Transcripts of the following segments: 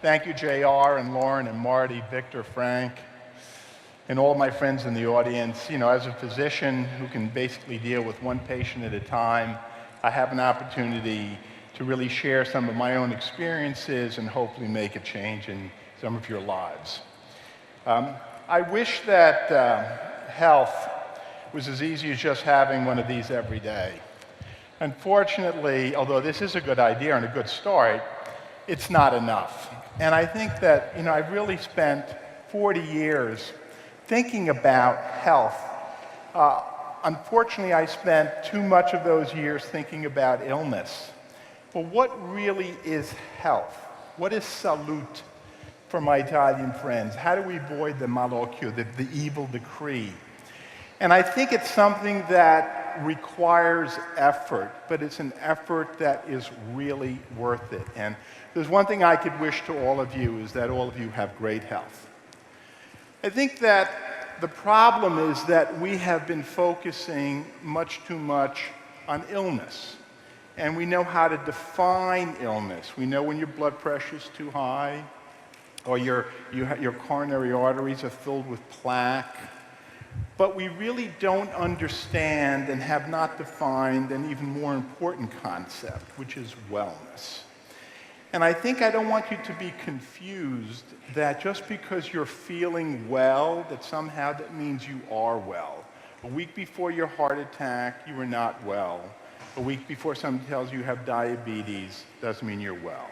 Thank you, JR and Lauren and Marty, Victor, Frank, and all my friends in the audience. You know, as a physician who can basically deal with one patient at a time, I have an opportunity to really share some of my own experiences and hopefully make a change in some of your lives. I wish that health was as easy as just having one of these every day. Unfortunately, although this is a good idea and a good start, it's not enough. And I think that, I've really spent 40 years thinking about health. Unfortunately, I spent too much of those years thinking about illness. But what really is health? What is salute for my Italian friends? How do we avoid the malocchio, the evil decree? And I think it's something that requires effort, but it's an effort that is really worth it. And there's one thing I could wish to all of you is that all of you have great health. I think that the problem is that we have been focusing much too much on illness. And we know how to define illness. We know when your blood pressure is too high, or your coronary arteries are filled with plaque. But we really don't understand and have not defined an even more important concept, which is wellness. And I think I don't want you to be confused that just because you're feeling well, that somehow that means you are well. A week before your heart attack, you were not well. A week before someone tells you have diabetes, doesn't mean you're well.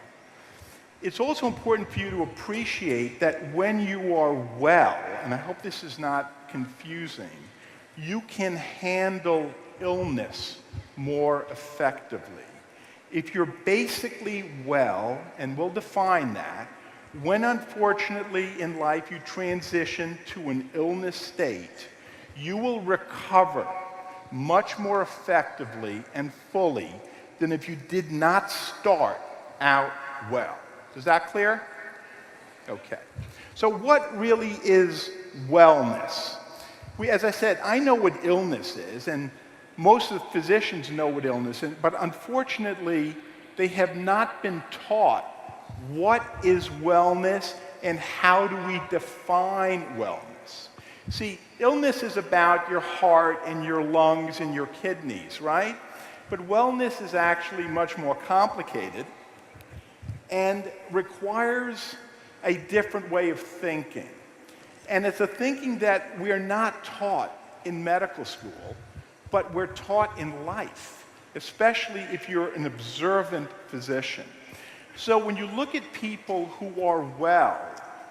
It's also important for you to appreciate that when you are well, and I hope this is not confusing, you can handle illness more effectively. If you're basically well, and we'll define that, when unfortunately in life you transition to an illness state, you will recover much more effectively and fully than if you did not start out well. Is that clear? Okay. So what really is wellness? As I said, I know what illness is, and most of the physicians know what illness is, but unfortunately, they have not been taught what is wellness and how do we define wellness. See, illness is about your heart and your lungs and your kidneys, right? But wellness is actually much more complicated and requires a different way of thinking. And it's a thinking that we're not taught in medical school, but we're taught in life, especially if you're an observant physician. So when you look at people who are well,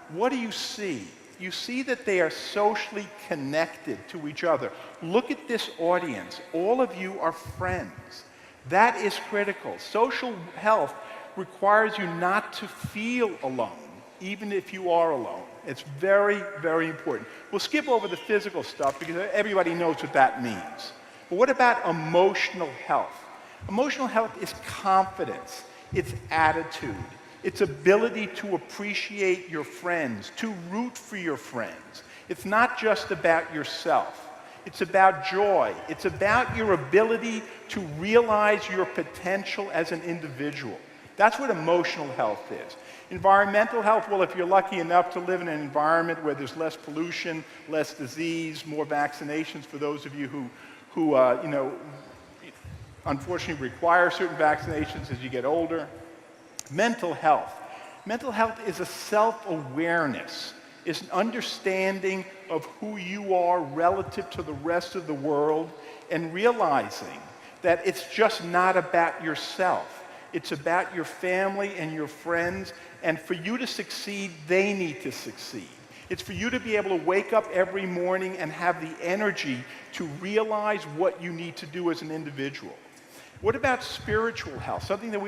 what do you see? You see that they are socially connected to each other. Look at this audience. All of you are friends. That is critical. Social health requires you not to feel alone, even if you are alone. It's very, very important. We'll skip over the physical stuff because everybody knows what that means. But what about emotional health? Emotional health is confidence, it's attitude, it's ability to appreciate your friends, to root for your friends. It's not just about yourself. It's about joy. It's about your ability to realize your potential as an individual. That's what emotional health is. Environmental health, well, if you're lucky enough to live in an environment where there's less pollution, less disease, more vaccinations for those of you who unfortunately require certain vaccinations as you get older. Mental health. Mental health is a self-awareness. It's an understanding of who you are relative to the rest of the world and realizing that it's just not about yourself. It's about your family and your friends, and for you to succeed, they need to succeed. It's for you to be able to wake up every morning and have the energy to realize what you need to do as an individual. What about spiritual health? Something that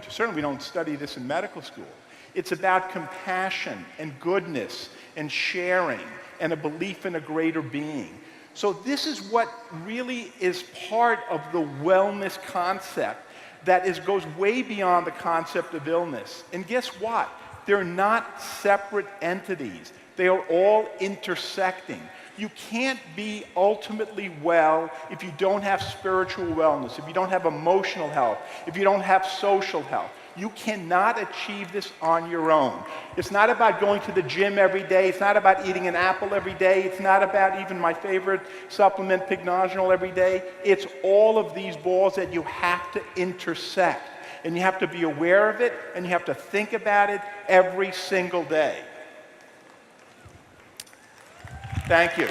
certainly we don't study this in medical school. It's about compassion and goodness and sharing and a belief in a greater being. So this is what really is part of the wellness concept that goes way beyond the concept of illness. And guess what? They're not separate entities. They are all intersecting. You can't be ultimately well if you don't have spiritual wellness, if you don't have emotional health, if you don't have social health. You cannot achieve this on your own. It's not about going to the gym every day. It's not about eating an apple every day. It's not about even my favorite supplement, Pycnogenol, every day. It's all of these balls that you have to intersect. And you have to be aware of it, and you have to think about it every single day. Thank you.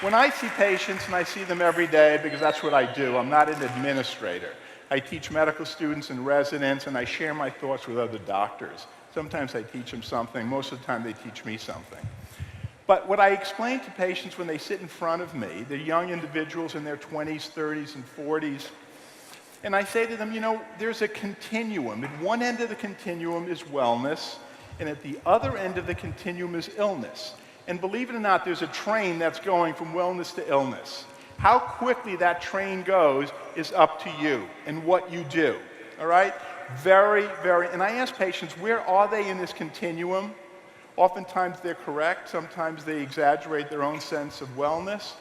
When I see patients, and I see them every day because that's what I do, I'm not an administrator. I teach medical students and residents, and I share my thoughts with other doctors. Sometimes I teach them something. Most of the time they teach me something. But what I explain to patients when they sit in front of me, they're young individuals in their 20s, 30s, and 40s, and I say to them, you know, there's a continuum. At one end of the continuum is wellness, and at the other end of the continuum is illness. And believe it or not, there's a train that's going from wellness to illness. How quickly that train goes is up to you and what you do, all right? And I ask patients, where are they in this continuum? Oftentimes they're correct. Sometimes they exaggerate their own sense of wellness.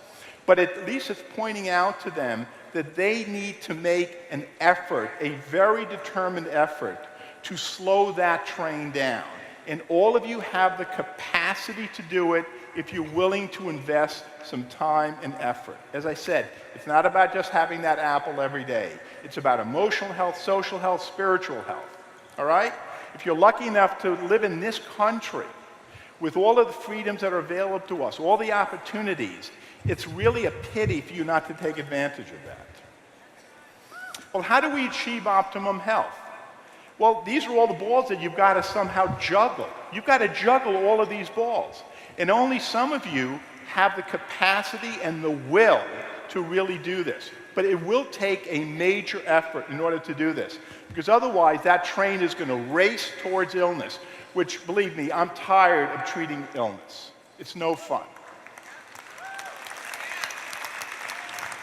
But at least it's pointing out to them that they need to make an effort, a very determined effort, to slow that train down. And all of you have the capacity to do it if you're willing to invest some time and effort. As I said, it's not about just having that apple every day. It's about emotional health, social health, spiritual health. All right? If you're lucky enough to live in this country with all of the freedoms that are available to us, all the opportunities, it's really a pity for you not to take advantage of that. Well, how do we achieve optimum health? Well, these are all the balls that you've got to somehow juggle. You've got to juggle all of these balls. And only some of you have the capacity and the will to really do this. But it will take a major effort in order to do this. Because otherwise, that train is going to race towards illness, which, believe me, I'm tired of treating illness. It's no fun.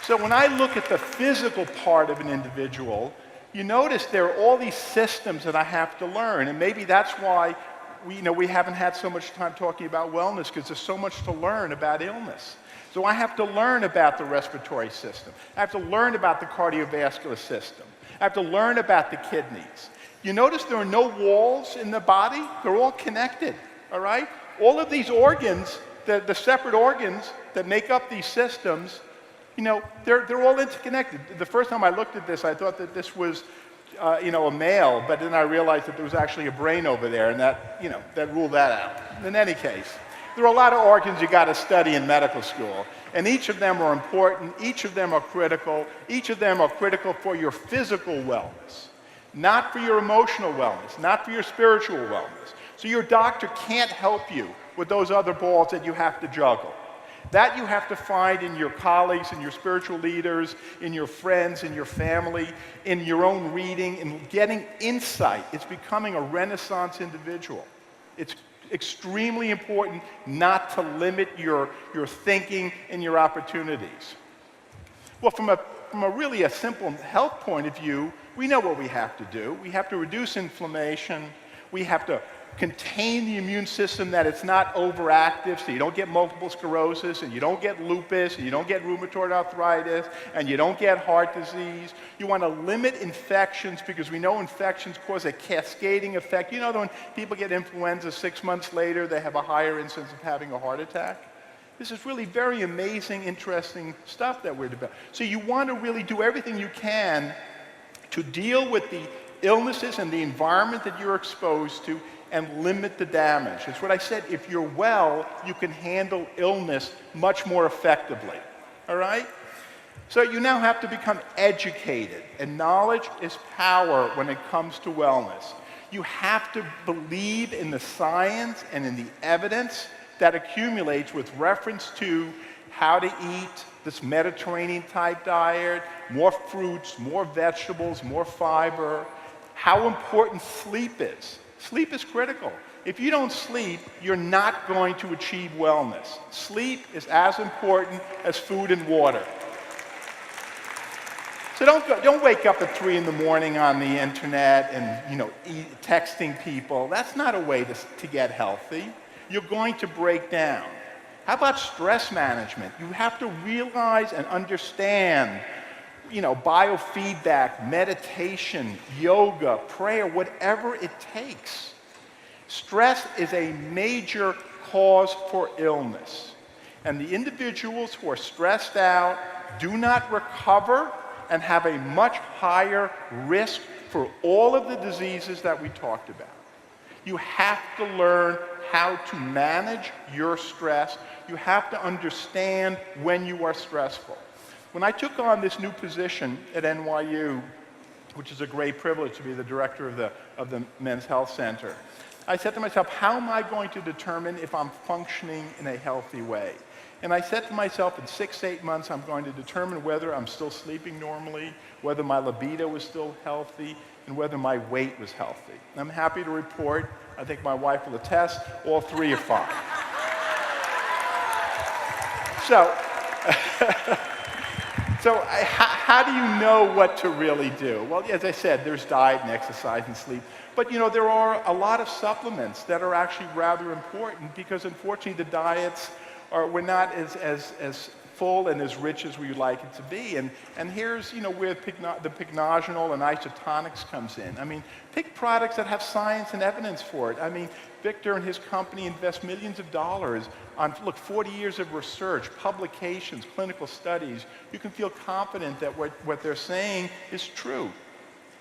So when I look at the physical part of an individual, you notice there are all these systems that I have to learn, and maybe that's why we haven't had so much time talking about wellness, because there's so much to learn about illness. So I have to learn about the respiratory system. I have to learn about the cardiovascular system. I have to learn about the kidneys. You notice there are no walls in the body? They're all connected, all right? All of these organs, the separate organs that make up these systems, they're all interconnected. The first time I looked at this, I thought that this was, a male, but then I realized that there was actually a brain over there, and that ruled that out. In any case, there are a lot of organs you got to study in medical school, and each of them are important. Each of them are critical. Each of them are critical for your physical wellness, not for your emotional wellness, not for your spiritual wellness. So your doctor can't help you with those other balls that you have to juggle. That you have to find in your colleagues, in your spiritual leaders, in your friends, in your family, in your own reading, in getting insight. It's becoming a Renaissance individual. It's extremely important not to limit your thinking and your opportunities. Well, from a really simple health point of view, we know what we have to do. We have to reduce inflammation. We have to contain the immune system, that it's not overactive, so you don't get multiple sclerosis, and you don't get lupus, and you don't get rheumatoid arthritis, and you don't get heart disease. You want to limit infections, because we know infections cause a cascading effect. You know that when people get influenza 6 months later, they have a higher incidence of having a heart attack? This is really very amazing, interesting stuff that we're developing. So you want to really do everything you can to deal with the illnesses and the environment that you're exposed to, and limit the damage. It's what I said, if you're well, you can handle illness much more effectively, all right? So you now have to become educated, and knowledge is power when it comes to wellness. You have to believe in the science and in the evidence that accumulates with reference to how to eat this Mediterranean-type diet, more fruits, more vegetables, more fiber, how important sleep is. Sleep is critical. If you don't sleep, you're not going to achieve wellness. Sleep is as important as food and water. So don't wake up at 3 in the morning on the internet and texting people. That's not a way to get healthy. You're going to break down. How about stress management? You have to realize and understand biofeedback, meditation, yoga, prayer, whatever it takes. Stress is a major cause for illness. And the individuals who are stressed out do not recover and have a much higher risk for all of the diseases that we talked about. You have to learn how to manage your stress. You have to understand when you are stressful. When I took on this new position at NYU, which is a great privilege to be the director of the Men's Health Center, I said to myself, how am I going to determine if I'm functioning in a healthy way? And I said to myself, in 6 to 8 months, I'm going to determine whether I'm still sleeping normally, whether my libido is still healthy, and whether my weight was healthy. And I'm happy to report, I think my wife will attest, all three are fine. So how do you know what to really do? Well, as I said, there's diet and exercise and sleep. But there are a lot of supplements that are actually rather important because unfortunately the diets we're not as full and as rich as we would like it to be. And here's where the Pycnogenol and isotonics comes in. I mean, pick products that have science and evidence for it. I mean, Victor and his company invest millions of dollars on, 40 years of research, publications, clinical studies. You can feel confident that what they're saying is true.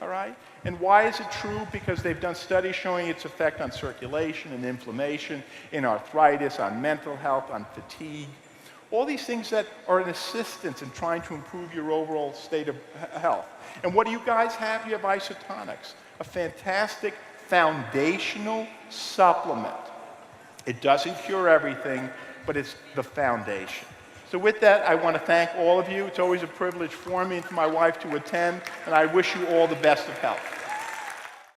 All right? And why is it true? Because they've done studies showing its effect on circulation and inflammation, in arthritis, on mental health, on fatigue. All these things that are an assistance in trying to improve your overall state of health. And what do you guys have? You have isotonics, a fantastic foundational supplement. It doesn't cure everything, but it's the foundation. So with that, I want to thank all of you. It's always a privilege for me and for my wife to attend, and I wish you all the best of health.